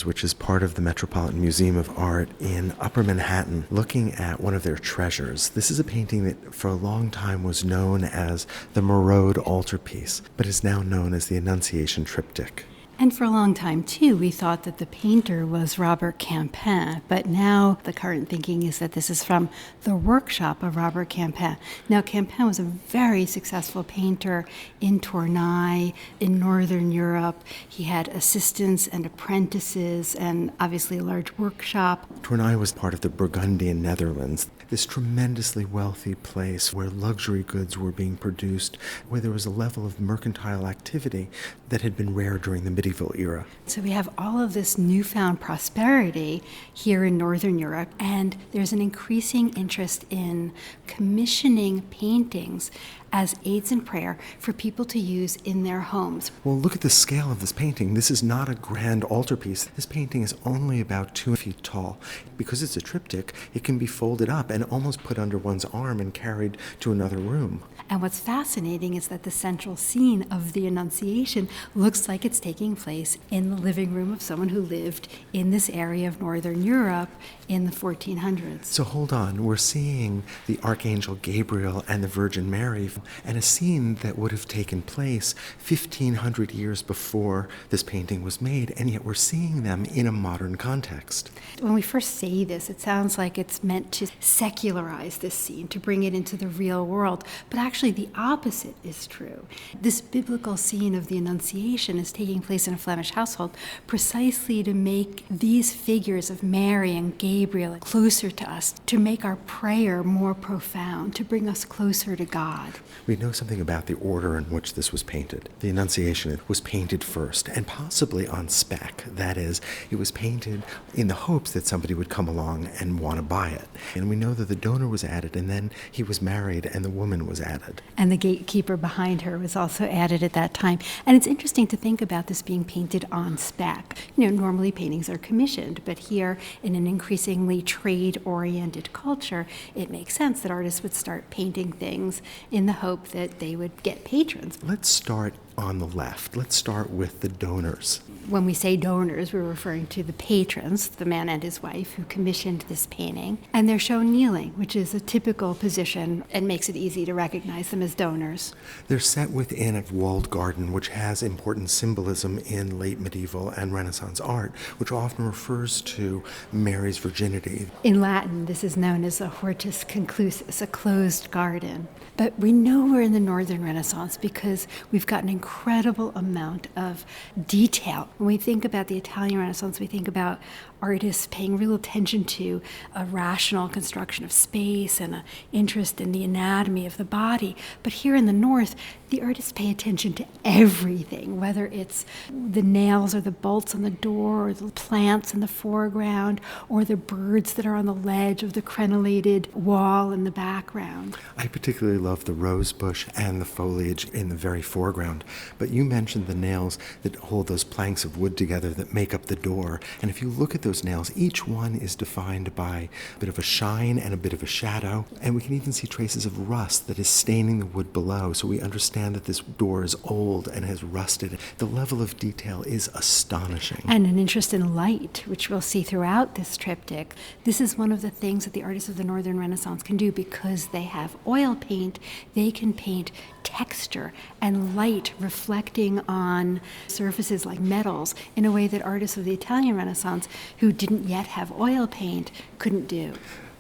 which is part of the Metropolitan Museum of Art in Upper Manhattan, looking at one of their treasures. This is a painting that for a long time was known as the Mérode Altarpiece, but is now known as the Annunciation Triptych. And for a long time, too, we thought that the painter was Robert Campin, but now the current thinking is that this is from the workshop of Robert Campin. Now, Campin was a very successful painter in Tournai, in Northern Europe. He had assistants and apprentices and obviously a large workshop. Tournai was part of the Burgundian Netherlands, this tremendously wealthy place where luxury goods were being produced, where there was a level of mercantile activity that had been rare during the medieval era. So we have all of this newfound prosperity here in Northern Europe, and there's an increasing interest in commissioning paintings as aids in prayer for people to use in their homes. Well, look at the scale of this painting. This is not a grand altarpiece. This painting is only about 2 feet tall. Because it's a triptych, it can be folded up and almost put under one's arm and carried to another room. And what's fascinating is that the central scene of the Annunciation looks like it's taking place in the living room of someone who lived in this area of Northern Europe in the 1400s. So hold on, we're seeing the Archangel Gabriel and the Virgin Mary, and a scene that would have taken place 1,500 years before this painting was made, and yet we're seeing them in a modern context. When we first say this, it sounds like it's meant to secularize this scene, to bring it into the real world, but actually the opposite is true. This biblical scene of the Annunciation is taking place in a Flemish household precisely to make these figures of Mary and Gabriel closer to us, to make our prayer more profound, to bring us closer to God. We know something about the order in which this was painted. The Annunciation was painted first, and possibly on spec. That is, it was painted in the hopes that somebody would come along and want to buy it. And we know that the donor was added, and then he was married, and the woman was added. And the gatekeeper behind her was also added at that time. And it's interesting to think about this being painted on spec. Normally paintings are commissioned, but here in an increasingly trade-oriented culture, it makes sense that artists would start painting things in the hope that they would get patrons. Let's start on the left. Let's start with the donors. When we say donors, we're referring to the patrons, the man and his wife, who commissioned this painting. And they're shown kneeling, which is a typical position and makes it easy to recognize them as donors. They're set within a walled garden, which has important symbolism in late medieval and Renaissance art, which often refers to Mary's virginity. In Latin, this is known as a hortus conclusus, a closed garden. But we know we're in the Northern Renaissance because we've got an incredible amount of detail. When we think about the Italian Renaissance, we think about artists paying real attention to a rational construction of space and an interest in the anatomy of the body. But here in the North, the artists pay attention to everything, whether it's the nails or the bolts on the door, or the plants in the foreground, or the birds that are on the ledge of the crenellated wall in the background. I particularly love the rose bush and the foliage in the very foreground. But you mentioned the nails that hold those planks of wood together that make up the door. And if you look at those nails, each one is defined by a bit of a shine and a bit of a shadow. And we can even see traces of rust that is staining the wood below. So we understand that this door is old and has rusted. The level of detail is astonishing. And an interest in light, which we'll see throughout this triptych. This is one of the things that the artists of the Northern Renaissance can do because they have oil paint. They can paint texture and light reflecting on surfaces like metals in a way that artists of the Italian Renaissance who didn't yet have oil paint couldn't do.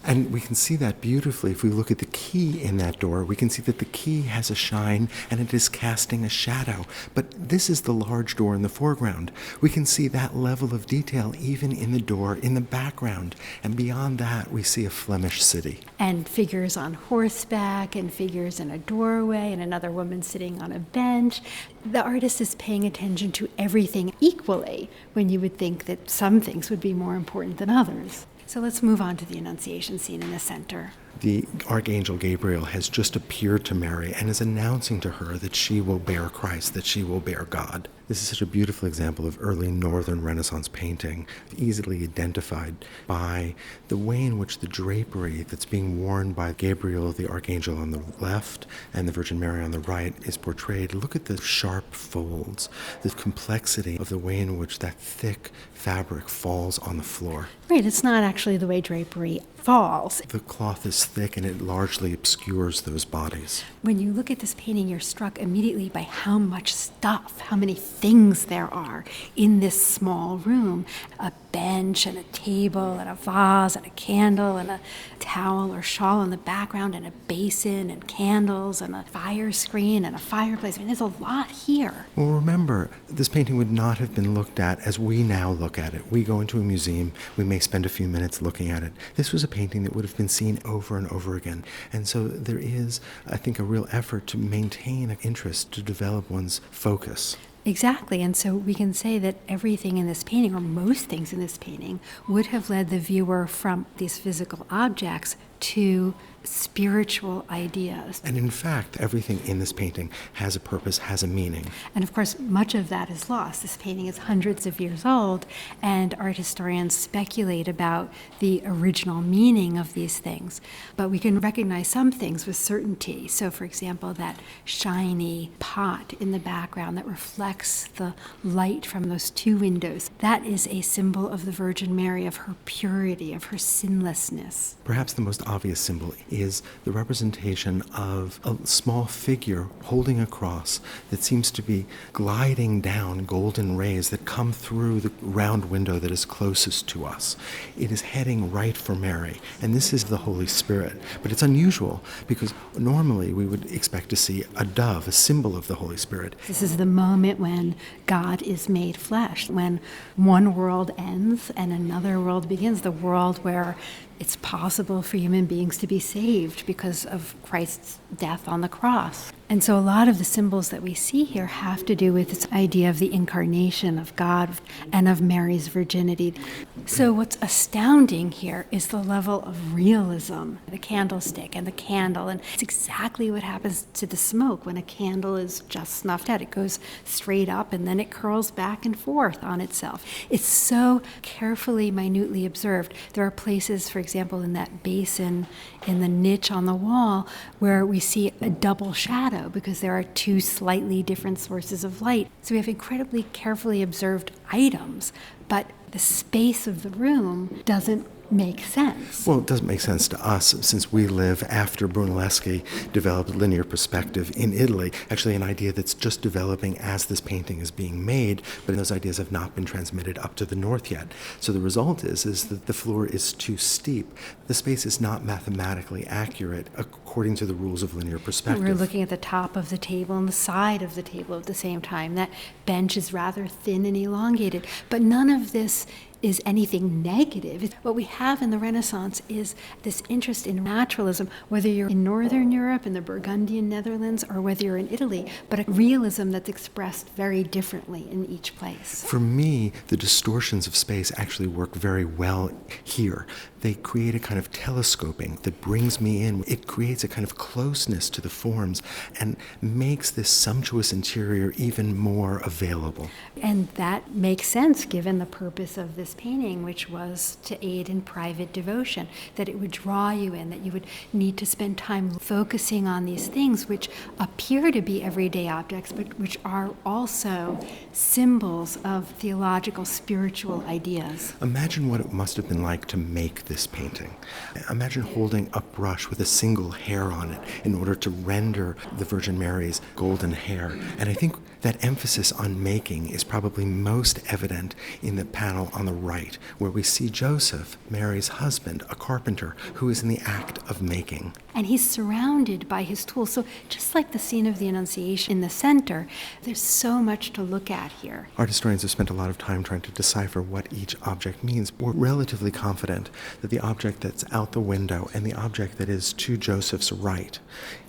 And we can see that beautifully if we look at the key in that door. We can see that the key has a shine and it is casting a shadow. But this is the large door in the foreground. We can see that level of detail even in the door in the background. And beyond that, we see a Flemish city. And figures on horseback and figures in a doorway and another woman sitting on a bench. The artist is paying attention to everything equally when you would think that some things would be more important than others. So let's move on to the Annunciation scene in the center. the Archangel Gabriel has just appeared to Mary and is announcing to her that she will bear Christ, that she will bear God. This is such a beautiful example of early Northern Renaissance painting, easily identified by the way in which the drapery that's being worn by Gabriel, the Archangel, on the left and the Virgin Mary on the right is portrayed. Look at the sharp folds, the complexity of the way in which that thick fabric falls on the floor. Right, it's not actually the way drapery falls. The cloth is thick and it largely obscures those bodies. When you look at this painting, you're struck immediately by how much stuff, how many things there are in this small room. A bench and a table and a vase and a candle and a towel or shawl in the background and a basin and candles and a fire screen and a fireplace. I mean, there's a lot here. Well, remember, this painting would not have been looked at as we now look at it. We go into a museum, we may spend a few minutes looking at it. This was a painting that would have been seen over and over again. And so there is, I think, a real effort to maintain an interest, to develop one's focus. Exactly, and so we can say that everything in this painting, or most things in this painting, would have led the viewer from these physical objects to spiritual ideas. And in fact, everything in this painting has a purpose, has a meaning. And of course, much of that is lost. This painting is hundreds of years old, and art historians speculate about the original meaning of these things. But we can recognize some things with certainty. So, for example, that shiny pot in the background that reflects the light from those two windows, that is a symbol of the Virgin Mary, of her purity, of her sinlessness. Perhaps the most obvious symbol is the representation of a small figure holding a cross that seems to be gliding down golden rays that come through the round window that is closest to us. It is heading right for Mary, and this is the Holy Spirit. But it's unusual because normally we would expect to see a dove, a symbol of the Holy Spirit. This is the moment when God is made flesh, when one world ends and another world begins, the world where it's possible for human beings to be saved because of Christ's death on the cross. And so a lot of the symbols that we see here have to do with this idea of the incarnation of God and of Mary's virginity. So what's astounding here is the level of realism, the candlestick and the candle, and it's exactly what happens to the smoke when a candle is just snuffed out. It goes straight up and then it curls back and forth on itself. It's so carefully, minutely observed. There are places, for example, in that basin, in the niche on the wall, where we see a double shadow because there are two slightly different sources of light. So we have incredibly carefully observed items, but the space of the room doesn't make sense. Well, it doesn't make sense to us since we live after Brunelleschi developed linear perspective in Italy, actually an idea that's just developing as this painting is being made, but those ideas have not been transmitted up to the north yet. So the result is that the floor is too steep. The space is not mathematically accurate according to the rules of linear perspective. We're looking at the top of the table and the side of the table at the same time. That bench is rather thin and elongated, but none of this is anything negative. What we have in the Renaissance is this interest in naturalism, whether you're in Northern Europe, in the Burgundian Netherlands, or whether you're in Italy, but a realism that's expressed very differently in each place. For me, the distortions of space actually work very well here. They create a kind of telescoping that brings me in. It creates a kind of closeness to the forms and makes this sumptuous interior even more available. And that makes sense given the purpose of this painting, which was to aid in private devotion, that it would draw you in, that you would need to spend time focusing on these things which appear to be everyday objects, but which are also symbols of theological, spiritual ideas. Imagine what it must have been like to make this painting. Imagine holding a brush with a single hair on it in order to render the Virgin Mary's golden hair. And I think that emphasis on making is probably most evident in the panel on the right, where we see Joseph, Mary's husband, a carpenter, who is in the act of making. And he's surrounded by his tools. So just like the scene of the Annunciation in the center, there's so much to look at here. Art historians have spent a lot of time trying to decipher what each object means. We're relatively confident that the object that's out the window and the object that is to Joseph's right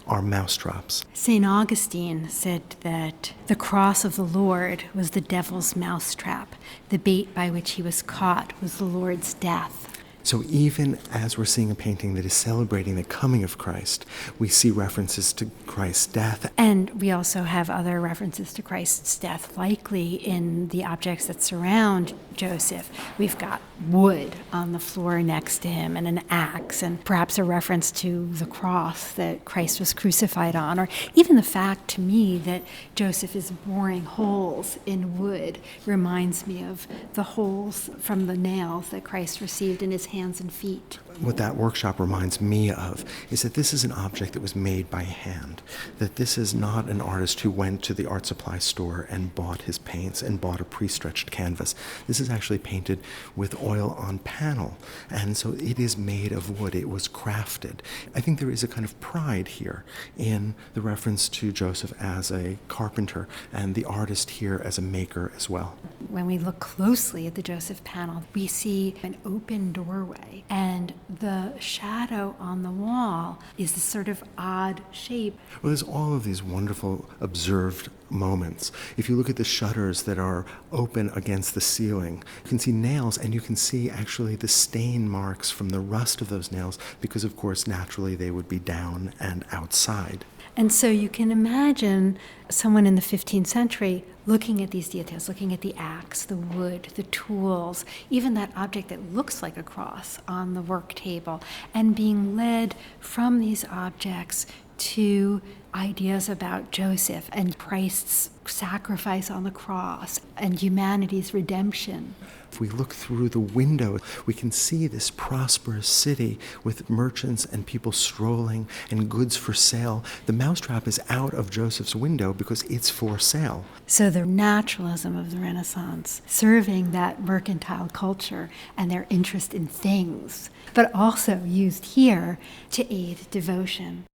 are mousetraps. St. Augustine said that the cross of the Lord was the devil's mousetrap. The bait by which he was caught was the Lord's death. So even as we're seeing a painting that is celebrating the coming of Christ, we see references to Christ's death. And we also have other references to Christ's death, likely in the objects that surround Joseph. We've got wood on the floor next to him and an axe, and perhaps a reference to the cross that Christ was crucified on, or even the fact to me that Joseph is boring holes in wood reminds me of the holes from the nails that Christ received in his hands and feet. What that workshop reminds me of is that this is an object that was made by hand, that this is not an artist who went to the art supply store and bought his paints and bought a pre-stretched canvas. This is actually painted with oil on panel, and so it is made of wood. It was crafted. I think there is a kind of pride here in the reference to Joseph as a carpenter and the artist here as a maker as well. When we look closely at the Joseph panel, we see an open doorway, and the shadow on the wall is this sort of odd shape. Well, there's all of these wonderful observed moments. If you look at the shutters that are open against the ceiling, you can see nails, and you can see actually the stain marks from the rust of those nails, because of course naturally they would be down and outside. And so you can imagine someone in the 15th century looking at these details, looking at the axe, the wood, the tools, even that object that looks like a cross on the work table, and being led from these objects to ideas about Joseph and Christ's sacrifice on the cross and humanity's redemption. If we look through the window, we can see this prosperous city with merchants and people strolling and goods for sale. The mousetrap is out of Joseph's window because it's for sale. So the naturalism of the Renaissance, serving that mercantile culture and their interest in things, but also used here to aid devotion.